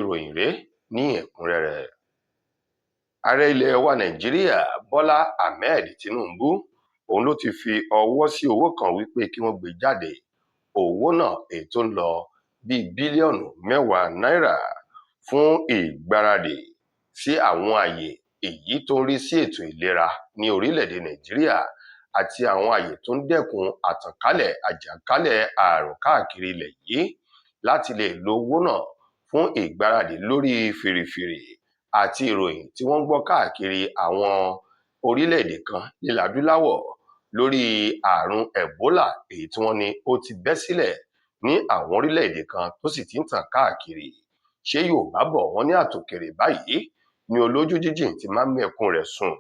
ìròyìn rèé ní ẹ̀kúnrẹ́rẹ́. Ààrẹ ilẹ̀ wa Nàìjíríà Bọ́lá Ahmed Tinubu òun ló ti fi ọwọ́ sí owó kan wípé kí wọ́n gbé jáde. Owó náà èyí tó ń lọ bíi bílíọ̀nù 10 náírà fún ìgbáradì sí àwọn àyè èyí tó ń rí sí ètò ìlera ní orílẹ̀-èdè Nàìjíríà àti àwọn àyè tó ń dẹ́kun àtànkálẹ̀ àjàkálẹ̀ àrùn káàkiri ilẹ̀ yìí láti lè lo owó náà fún ìgbáradì lórí fìrìfìrì àti ìròyìn tí wọ́n ń gbọ́ káàkiri àwọn orílẹ̀-èdè kan nílẹ̀ adúláwọ̀ lórí àrùn Ebola èyí tí wọ́n ní ó ti bẹ́ sílẹ̀ ní àwọn orílẹ̀-èdè kan tó sì ti ń tàn káàkiri. Ṣé Yorùbá bọ̀ wọ́n ní àtòkèrè báyìí ní olójú jíjìn ti máa ń mẹ́kún rẹ̀ sùn.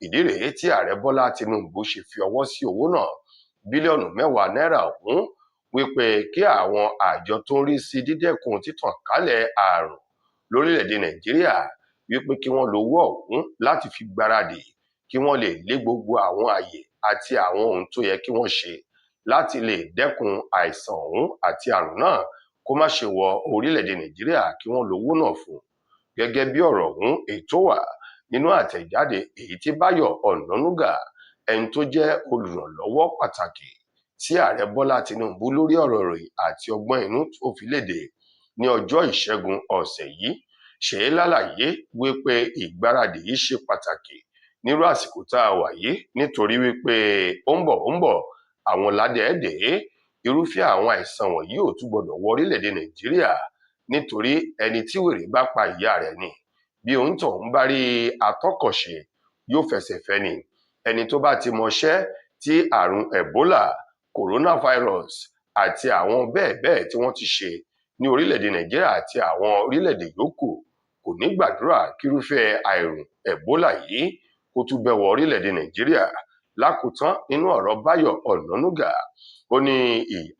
Ìdí rèé tí ààrẹ Bọ́lá Tinubu ṣe fi ọwọ́ sí owó náà bílíọ̀nù 10 náírà ọ̀hún wípé kí àwọn àjọ tó ń rí sí dídẹ́kun títàn kálẹ̀ àrùn lórílẹ̀-èdè Nàìjíríà wípé kí wọ́n lo owó ọ̀hún láti fi gbáradì kí wọ́n lè lé gbogbo àwọn àyè àti àwọn ohun tó yẹ kí wọ́n ṣe láti lè dẹ́kun àìsàn ọ̀hún àti àrùn náà kó má ṣe wọ orílẹ̀-èdè Nàìjíríà kí wọ́n lo owó náà fún. Gẹ́gẹ́ bí ọ̀rọ̀ ọ̀hún èyí tó wà nínú àtẹ̀jáde èyí tí Báyọ̀ Ọ̀nànúgà ẹni tó jẹ́ olùrànlọ́wọ́ pàtàkì sí ààrẹ Bọ́lá Tinubu lórí ọ̀rọ̀ ìròyìn àti ọgbọ́n inú tó fi léde ní ọjọ́ Ìṣẹ́gun ọ̀sẹ̀ yìí ṣe é lálàyé wípé ìgbáradì yìí ṣe pàtàkì nírú àsìkò tá a wà yìí nítorí wípé ó ń bọ̀ àwọn ládẹ́ẹ̀dẹ́ irúfẹ́ àwọn àìsàn wọ̀nyí ò tún gbọdọ̀ wọ orílẹ̀-èdè Nàìjíríà nítorí ẹni tí wèrè bá pa ìyá rẹ̀ ni bí òun tó ń bá rí atọ́kọ̀ṣe yóò fẹsẹ̀ fẹ́ ni. Ẹni tó bá ti mọṣẹ́ tí àrùn Ebola, coronavirus àti àwọn bẹ́ẹ̀ tí wọ́n ti ṣe ní orílẹ̀-èdè Nàìjíríà àti àwọn orílẹ̀-èdè yòókù kò ní gbàdúrà kírúfẹ́ àrùn Ebola yìí kó tún bẹ́ wọ orílẹ̀-èdè Nàìjíríà. Lákòótán nínú ọ̀rọ̀ Báyọ̀ Ọ̀nànúgà ó ní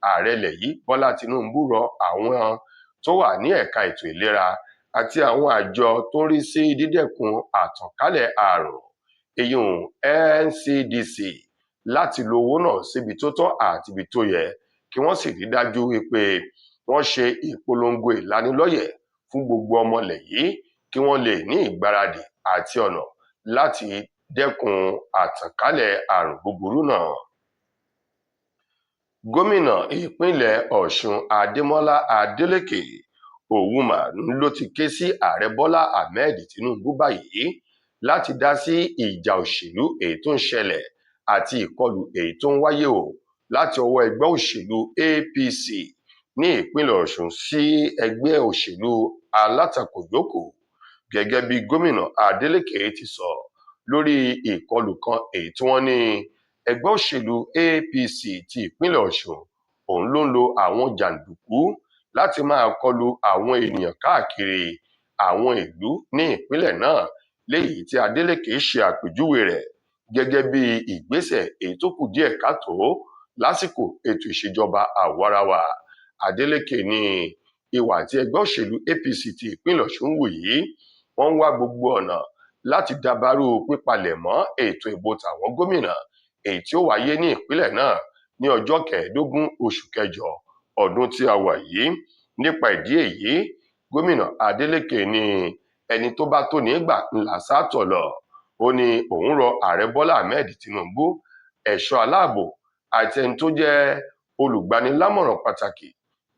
ààrẹ ilẹ̀ yìí Bọ́lá Tinubu rọ àwọn tó wà ní ẹ̀ka ètò ìlera àti àwọn àjọ tó ń rí sí dídẹ́kun àtànkálẹ̀ àrùn èyun NCDC láti lo owó náà síbi tó tọ́ àti ibi tó yẹ kí wọ́n sì rí dájú wípé wọ́n ṣe ìpolongo ìlanilọ́yẹ̀ fún gbogbo ọmọlẹ̀ yìí kí wọ́n lè ní ìgbáradì àti ọ̀nà láti dẹ́kun àtànkálẹ̀ àrùn búburú náà. Gómìnà ìpínlẹ̀ Ọ̀ṣun Adémọ́lá Adélékè òun ló ti ké sí ààrẹ Bọ́lá Ahmed Tinubu báyìí láti dá sí ìjà òṣèlú èyí tó ń ṣẹlẹ̀ àti ìkọlù èyí tó ń wáyé láti ọwọ́ ẹgbẹ́ òṣèlú APC ní ìpínlẹ̀ Ọ̀ṣun sí ẹgbẹ́ òṣèlú alátakò yòókù. Gẹ́gẹ́ bí gómìnà Adélékè ti sọ lórí ìkọlù kan èyí tí wọ́n ní ẹgbẹ́ òṣèlú APC ti ìpínlẹ̀ Ọ̀ṣun òun ló ń lo àwọn jàǹdùkú láti máa kọlu àwọn ènìyàn káàkiri àwọn ìlú ní ìpínlẹ̀ náà léyìí tí Adélékè ṣe àpèjúwe rẹ̀ gẹ́gẹ́ bí ìgbésẹ̀ èyí tó kù díẹ̀ káàtó lásìkò ètò ìṣèjọba àwarawa. Adélékè ní ìwà tí ẹgbẹ́ òṣèlú APC ti ìpínlẹ̀ Ọ̀ṣun wù yìí wọ́n ń wá gbogbo ọ̀nà láti dàbàrú pípalẹ̀mọ́ ètò ìbò tàwọn gómìnà èyí tí ó wáyé ní ìpínlẹ̀ náà ní ọjọ́ 15 oṣù kẹjọ ọdún tí a wà yìí. Nípa ìdí èyí gómìnà Adélékè ní ẹni tó bá tó ní gbà ńlá sátọ̀ lọ. Ó ní òun rọ ààrẹ Bọ́lá Ahmed Tinubu ẹ̀ṣọ́ aláàbò àti ẹni tó jẹ́ olùgbanilámọ̀ràn pàtàkì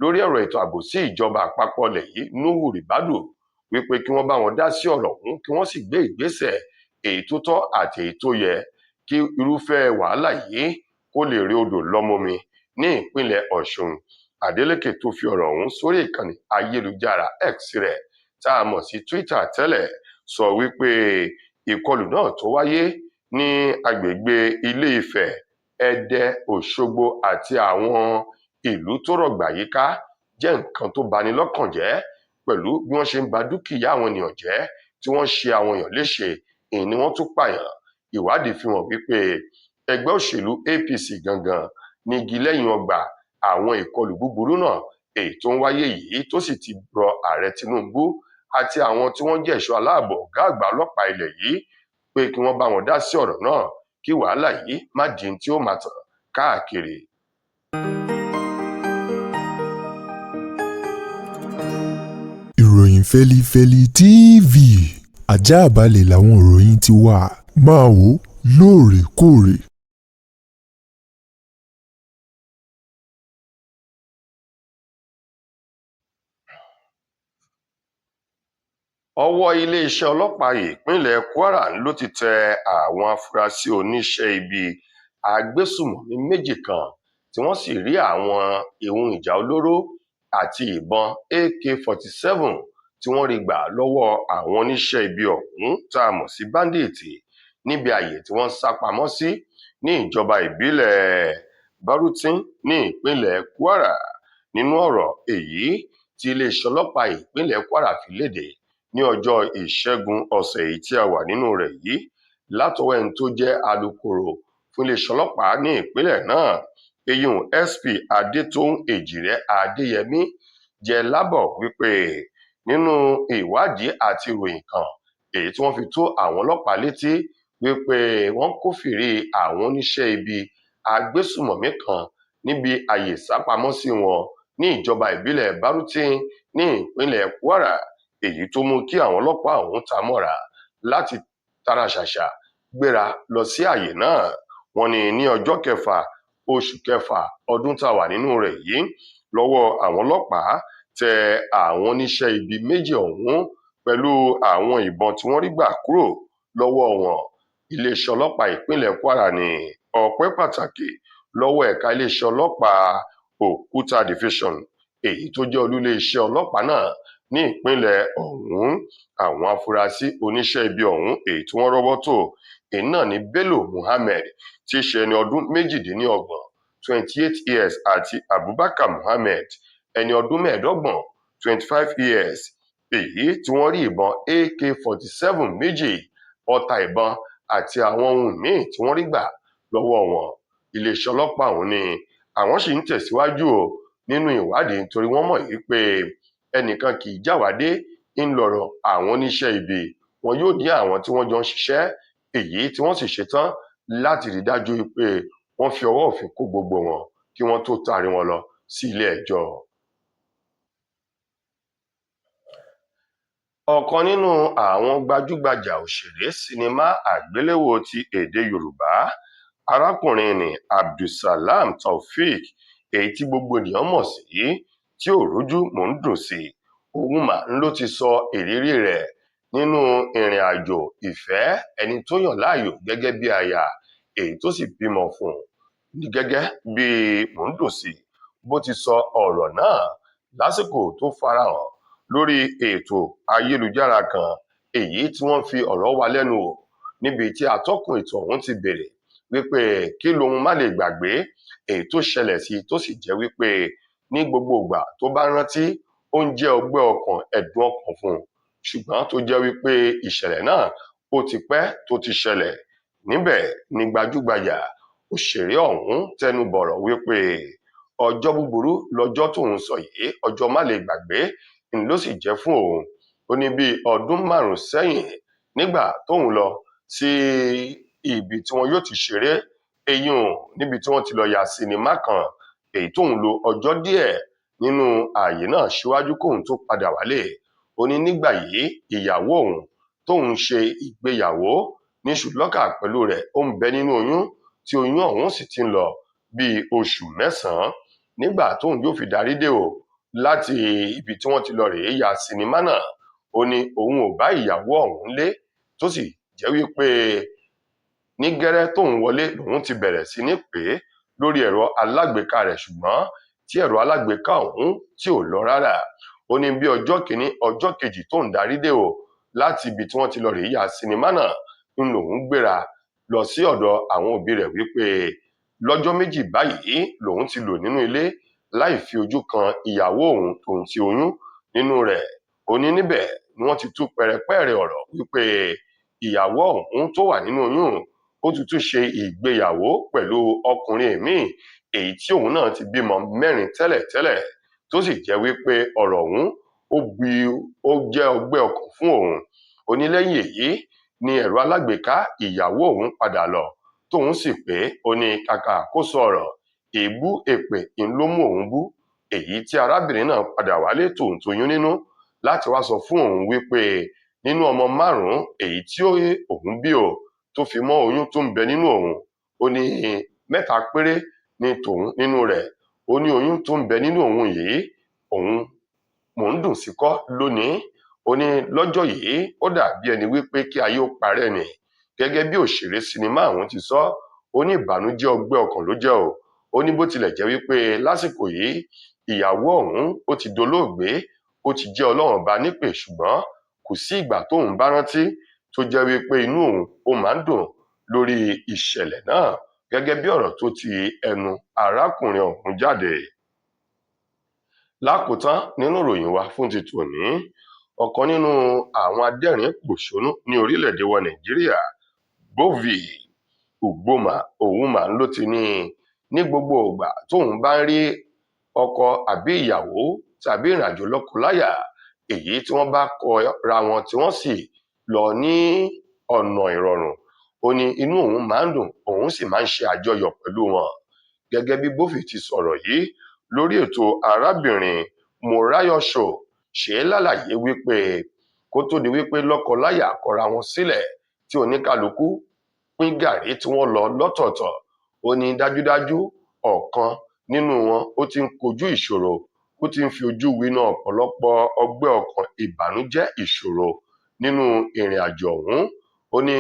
lórí ọ̀rọ̀ ètò ààbò sí ìjọba àpapọ̀ ilẹ̀ yìí Nuhu Ribadu wípé kí wọ́n bá wọn dá sí ọ̀rọ̀ ọ̀hún kí wọ́n sì gbé ìgbésẹ̀ èyí tó tọ́ àti èyí tó yẹ kí irúfẹ́ wàhálà yìí kó lè rí odò lọ́mọmi ní ìpínlẹ̀ Ọ̀ṣun. Adélékè tó fi ọ̀rọ̀ ọ̀hún sórí ìkànnì ayélujára X rẹ̀ tá a mọ̀ sí Twitter tẹ́lẹ̀ sọ wípé ìkọlù náà tó wáyé ní agbègbè Ilé-Ifẹ̀, Ẹdẹ, Òṣogbo àti àwọn ìlú tó rọ̀gbà yíká jẹ́ nǹkan tó bani lọ́kàn jẹ́ pẹ̀lú bí wọ́n ṣe ń ba dúkìá àwọn ènìyàn jẹ́ tí wọ́n ṣe àwọn èèyàn léṣe èyí ni wọ́n tún pààyàn. Ìwádìí fi hàn wípé ẹgbẹ́ òṣèlú APC gangan ní igi lẹ́yìn ọgbà àwọn ìkọlù búburú náà èyí tó ń wáyé yìí tó sì ti rọ ààrẹ Tinubu àti àwọn tí wọ́n jẹ́ ẹ̀ṣọ́ aláàbò ọ̀gá àgbà ọlọ́pàá ilẹ̀ yìí pé kí wọ́n bá wọn dá sí ọ̀rọ̀ náà kí wàhálà yìí má di tí ó máa tàn káàkiri. Ìròyìn Fẹ́lífẹ́lí TV àjààbálẹ̀ làwọn ìròyìn ti wà máa wò lóòrèkóòrè. ọwọ́ iléeṣẹ́ ọlọ́pàá ìpínlẹ̀ Kwara ló ti tẹ àwọn afurasí oníṣẹ́ ibi agbésùmọ̀mí méjì kan tí wọ́n sì rí àwọn ohun ìjà olóró àti ìbọn AK-47 tí wọ́n rí gbà lọ́wọ́ àwọn oníṣẹ́ ibi ọ̀hún tá a mọ̀ sí báńdíìtì níbi ààyè tí wọ́n sá pamọ́ sí ní ìjọba ìbílẹ̀ Barutin ní ìpínlẹ̀ Kwara. Nínú ọ̀rọ̀ èyí tí iléeṣẹ́ ọlọ́pàá ìpínlẹ̀ Kwara fi léde ní ọjọ́ Ìṣẹ́gun ọ̀sẹ̀ yìí tí a wà nínú rẹ̀ yìí látọwọ́ ẹni tó jẹ́ alukoro fún iléeṣẹ́ ọlọ́pàá ní ìpínlẹ̀ náà eyín SP Adétóun Èjìrẹ́ Adéyẹmí jẹ́ lábọ̀ wípé nínú ìwádìí àti ìròyìn kan èyí tí wọ́n fi tó àwọn ọlọ́pàá létí wípé wọ́n kófìrí àwọn oníṣẹ́ ibi agbésùmọ̀mí kan níbi ààyè ìsápamọ́sí wọn ní ìjọba ìbílẹ̀ Barutin ní ìpínlẹ̀ Kwara, èyí tó mú kí àwọn ọlọ́pàá ọ̀hún ta mọ́ra láti tara ṣàṣà gbéra lọ sí ààyè náà. Wọ́n ní ní ọjọ́ kẹfà oṣù kẹfà ọdún tá a wà nínú rẹ̀ yìí lọ́wọ́ àwọn ọlọ́pàá tẹ àwọn oníṣẹ́ ibi méjì ọ̀hún pẹ̀lú àwọn ìbọn tí wọ́n rí gbà kúrò lọ́wọ́ wọn. Iléeṣẹ́ ọlọ́pàá ìpínlẹ̀ Kwara ní ọpẹ́ pàtàkì lọ́wọ́ ẹ̀ka iléeṣẹ́ ọlọ́pàá Òkúta Division èyí tó jẹ́ olú-iléeṣẹ́ ọlọ́pàá náà ní ìpínlẹ̀ ọ̀hún. Àwọn afurasí oníṣẹ́ ibi ọ̀hún èyí tí wọ́n rọ́wọ́ tó èyí náà ní Bello Muhammed tí í ṣe ẹni ọdún 28 28 years àti Abubakar Muhammed ẹni ọdún 25 25 years èyí tí wọ́n rí ìbọn AK-47 méjì, ọta ìbọn àti àwọn ohun míì tí wọ́n rí gbà lọ́wọ́ wọn. Iléeṣẹ́ ọlọ́pàá ọ̀hún ni àwọn sì ń tẹ̀síwájú nínú ìwádìí nítorí wọ́n mọ̀ yìí pé ẹnìkan kì í jáwádé ń lọ̀rọ̀ àwọn oníṣẹ́ ibi. Wọn yóò ní àwọn tí wọ́n jọ ń ṣiṣẹ́ èyí tí wọ́n sì ṣetán láti rí dájú pé wọ́n fi ọwọ́ òfin kó gbogbo wọn kí wọ́n tó taari wọn lọ sí ilé ẹjọ́. Ọ̀kan nínú àwọn gbajúgbajà òṣèré sinimá àgbéléwò ti èdè Yorùbá arákùnrin ní Abdulsalam Taofeek èyí tí gbogbo ènìyàn mọ̀ sí tí ò rójú mò ń dùn sí òun mà ló ti sọ ìrírí rẹ̀ nínú ìrìn àjò ìfẹ́ ẹni tó yàn láàyò gẹ́gẹ́ bí aya èyí tó sì bímọ fún un ní gẹ́gẹ́ bí mò ń dùn sí bó ti sọ ọ̀rọ̀ náà lásìkò tó farahàn lórí ètò ayélujára kan èyí tí wọ́n fi ọ̀rọ̀ wá lẹ́nu wò níbi tí atọ́kùn ètò ọ̀hún ti bèrè wípé kí lóhun má lè gbàgbé èyí tó ṣẹlẹ̀ sí tó sì jẹ́ wípé ní gbogbo ìgbà tó bá rántí ó ń jẹ́ ọgbẹ́ ọkàn ẹ̀dùn ọkàn fún un ṣùgbọ́n tó jẹ́ wípé ìṣẹ̀lẹ̀ náà ó ti pẹ́ tó ti ṣẹlẹ̀. Níbẹ̀ ni gbajúgbajà òṣèré ọ̀hún tẹnu bọ̀rọ̀ wípé ọjọ́ búburú lọ́jọ́ tóun sọ yìí ọjọ́ má lè gbàgbé ni ló sì jẹ́ fún òun. Ó ní bí ọdún 5 sẹ́yìn nígbà tóun lọ sí ibi tí wọn yóò ti ṣeré eyín níbi tí wọ́n ti lọ ya sinimá kan èyí tóun lo ọjọ́ díẹ̀ nínú ààyè náà síwájú kóun tó padà wálé. Ó ní nígbà yìí ìyàwó òun tóun ṣe ìgbéyàwó ní ṣùlọ́kà pẹ̀lú rẹ̀ ó ń bẹ nínú oyún tí oyún ọ̀hún sì ti ń lọ bíi oṣù 9 nígbà tóun yóò fi darí dé láti ibi tí wọ́n ti lọ rèé ya sinimá náà. Ó ní òun ò bá ìyàwó ọ̀hún lé tó sì jẹ́ wípé ní gẹ́rẹ́ tóun wọlé lòun ti bẹ̀rẹ̀ sí ní pè é lórí ẹ̀rọ alágbèéká rẹ̀ ṣùgbọ́n tí ẹ̀rọ alágbèéká ọ̀hún tí ò lọ rárá. Ó ní bí ọjọ́ kìíní ọjọ́ kejì tóun darí dé láti ibi tí wọ́n ti lọ rèé ya sinimá náà ń lòun gbéra lọ sí ọ̀dọ̀ àwọn òbí rẹ̀ wípé lọ́jọ́ méjì báyìí lòun ti lò nínú ilé láì fi ojú kan ìyàwó òun tóun ti oyún nínú rẹ̀. Ó ní níbẹ̀ ni wọ́n ti tú pẹ̀rẹ̀pẹ̀rẹ̀ ọ̀rọ̀ wípé ìyàwó ọ̀hún tó wà nínú oyún ó ti tún ṣe ìgbéyàwó pẹ̀lú ọkùnrin míì èyí tí òun náà ti bímọ 4 tẹ́lẹ̀tẹ́lẹ̀ tó sì jẹ́ wípé ọ̀rọ̀ ọ̀hún ó jẹ́ ọgbẹ́ ọkàn fún òun. Ó ní lẹ́yìn èyí ni ẹ̀rọ alágbèéká ìyàwó òun padà lọ tóun sì pé ó ní kàkà kó sọ ọ̀rọ̀ èébú èpè ló mú òun bú èyí tí arábìnrin náà padà wálé tóun tóyún nínú láti wá sọ fún òun wípé nínú ọmọ 5 èyí tí òun bí o tó fi mọ́ oyún tó ń bẹ nínú òun, ó ní 3 péré ní tòun nínú rẹ̀. Ó ní oyún tó ń bẹ nínú òun yìí òun mò ń dùn sí kọ́ lónìí. Ó ní lọ́jọ́ yìí ó dàbí ẹni wípé kí ayé ó parẹ́ ni. Gẹ́gẹ́ bí òṣèré sinimá àwọn ti sọ, ó ní ìbànújẹ́ ọgbẹ́ ọkàn ló jẹ́ o. Ó ní bó tilẹ̀ jẹ́ wípé lásìkò yìí ìyàwó ọ̀hún ó ti dolóògbé, ó ti jẹ́ Ọlọ́run ọba nípè, ṣùgbọ́n kò sí ìgbà tóun bá rántí tó jẹ́ wípé inú òun ó máa ń dùn lórí ìṣẹ̀lẹ̀ náà, gẹ́gẹ́ bí ọ̀rọ̀ tó ti ẹnu arákùnrin ọ̀hún jáde. Lákòótán nínú ìròyìn wa fún ti tòní, ọ̀kan nínú àwọn adẹ́rìn-ín-pòṣónú ní orílẹ̀-èdè wa Nàìjíríà, Bovy Ugwumah ló ti ní gbogbo ìgbà tóun bá ń rí ọkọ àbí ìyàwó tàbí ìrìnàjò lọ́kọláya èyí tí wọ́n bá kọra wọn tí wọ́n sì lọ ní ọ̀nà ìrọ̀rùn, ó ní inú òun máa ń dùn, òun sì máa ń ṣe àjọyọ̀ pẹ̀lú wọn. Gẹ́gẹ́ bí Bovy ti sọ̀rọ̀ yìí lórí ètò arábìnrin Morayo Show, ṣe lálàyé wípé kó tó di wípé lọ́kọláya kọra wọn sílẹ̀ tí oníkálukú pín gàrí tí wọ́n lọ lọ́tọ̀ọ̀tọ̀, ó ní dájúdájú ọ̀kan nínú wọn ó ti ń kojú ìṣòro, ó ti ń fi ojú winá ọ̀pọ̀lọpọ̀ ọgbẹ́ ọkàn, ìbànújẹ́, ìṣòro nínú ìrìn àjò ọ̀hún. Ó ní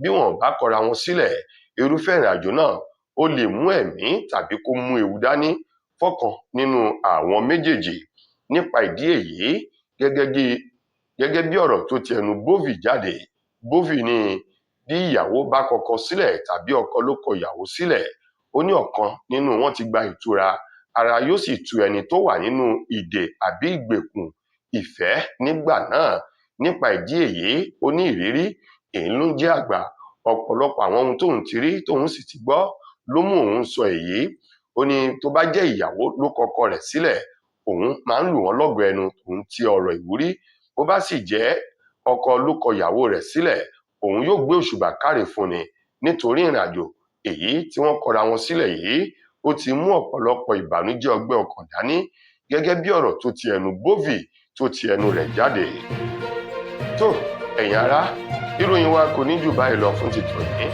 bí wọn bá kọra wọn sílẹ̀, irúfẹ́ ìrìn àjò náà ó lè mú ẹ̀mí tàbí kó mú ewu dání fọ́kan nínú àwọn méjèèjì. Nípa ìdí èyí, gẹ́gẹ́ bí ọ̀rọ̀ tó ti ẹnu Bovy jáde, Bovy ní bí ìyàwó bá kọkọ sílẹ̀ tàbí ọkọ ló kọ ìyàwó sílẹ̀, ó ní ọ̀kan nínú wọn ti gba ìtura, ara yóò sì tu ẹni tó wà nínú ìdè àbí ìgbèkùn ìfẹ́ nígbà náà. Nípa ìdí èyí, ó ní ìrírí èyí ló ń jẹ́ àgbà. Ọ̀pọ̀lọpọ̀ àwọn ohun tóun ti rí tóun sì ti gbọ́ ló mú òun sọ èyí. Ó ní tó bá jẹ́ ìyàwó ló kọkọ rẹ̀ sílẹ̀, òun máa ń lù wọ́n lọ́gọ̀ ẹnu tòun ti ọ̀rọ̀ ìwúrí. Bó bá sì jẹ́ ọkọ ló kọ ìyàwó rẹ̀ sílẹ̀, òun yóò gbé òṣùbà káre fún ni, nítorí ìrìnàjò èyí tí wọ́n kọra wọn sílẹ̀ yìí ó ti mú ọ̀pọ̀lọpọ̀ ìbànújẹ́ ọgbẹ́ ọkàn dání, gẹ́gẹ́ bí ọ̀rọ̀ tó ti ẹnu Bovy tó ti ẹnu rẹ̀ jáde. Tó ẹ̀yin ará, ìròyìn wa kò ní jù báyìí lọ fún ti tòní.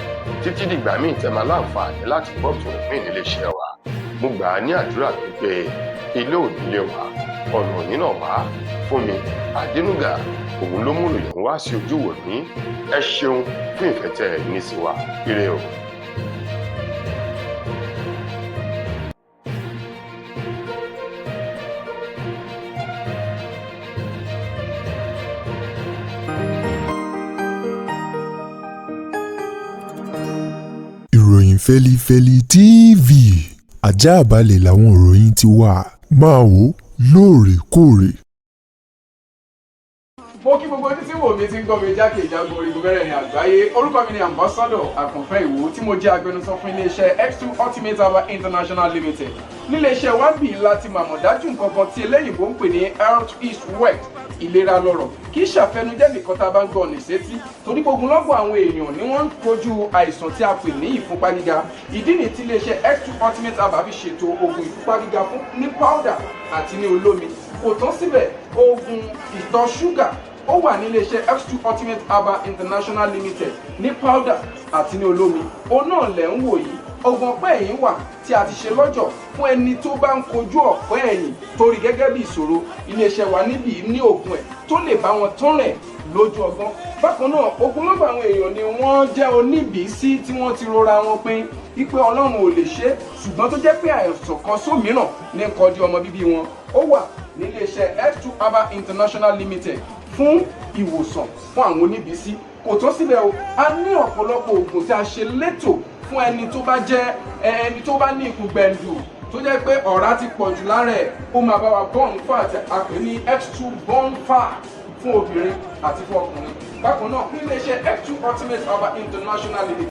Títí dìgbà míì tẹ́ máa láǹfààní láti gbọ́ tòun mí nílé iṣẹ́ wa. Mo gbà á ní àdúrà pé ilé ònílé wa, ọ̀nà òní náà wá. Fúnmi Adénúgà òun ló mú ìròyìn wá sí ojú wò ní. Ẹ ṣeun fún ìfẹ́ tẹ́ ẹ ní sí wa. Ire o. Ìròyìn Fẹ́lifẹ́li TV àjààbálẹ̀ làwọn ìròyìn ti wà, máa wò lóòrèkóòrè. Mo kí gbogbo ojú tí wò mí ti ń gbọ́ mi jákèjádò orígun mẹ́rẹ̀ẹ̀rin àgbáyé. Orúkọ mi ni Ambassador Àkànfẹ́ Ìwò tí mo jẹ́ agbẹnusọ fún iléeṣẹ́ X2 Ultimate Herbal International Limited. Níléeṣẹ́ wa bí láti màmọ̀ dájú nǹkan kan tí eléyìnbó ń pè ní health is wealth, ìlera lọ́rọ̀. Kì í ṣàfẹnujẹ́ nìkan tá a bá ń gbọ́ ní sétí, torí gbogbo lọ́gbọ̀n àwọn èèyàn ni wọ́n ń kojú àìsàn tí a pè ní ìfúnpá gíga. Ìdí nìyí tí iléeṣẹ́ X2 Ultimate Herbal fi ṣètò oògùn ìfúnpá gíga fún ní powder àti ní olómi. Kò tán síbẹ̀, oògùn ìtọ̀ ṣúgà ó wà ní iléeṣẹ́ X2 Ultimate Herbal International Limited ní powder àti ní olómi. Òun náà lẹ̀ ń wò yìí. Oògùn ọ̀pẹ́ ẹ̀yìn wà tí a ti ṣe lọ́jọ̀ fún ẹni tó bá ń kojú ọ̀pẹ́ ẹ̀yìn torí gẹ́gẹ́ bí ìṣòro. Iléeṣẹ́ wa níbí ní oògùn ẹ̀ tó lè bá wọn tán rẹ̀ lójú ọgbọ́n. Bákan náà, ogunlọ́gọ̀ àwọn èèyàn ni wọ́n jẹ́ oníbìísí tí wọ́n ti rora wọn pín wípé Ọlọ́run ò lè ṣe, ṣùgbọ́n tó jẹ́ pé àìsàn kan sómìíràn ní kọjú ọmọ bíbí wọn. Ó wà ní iléeṣẹ́ X2 Herbal International Limited fún ìwòsàn fún àwọn oníbìísí. Kò tán síbẹ̀ o, a ní ọ̀pọ̀lọpọ̀ oògùn tí a ṣe létò fún ẹni tó bá jẹ́ ẹni tó bá ní ikùn gbẹ̀ǹdù tó jẹ́ pé ọ̀rá ti pọ̀ jù lára ẹ̀, ó máa bá wa burn fat, a pè ní X2 burn fat fún obìnrin àti fún ọkùnrin. Bákan náà, ní iléeṣẹ́ X2 Ultimate Herbal International Limited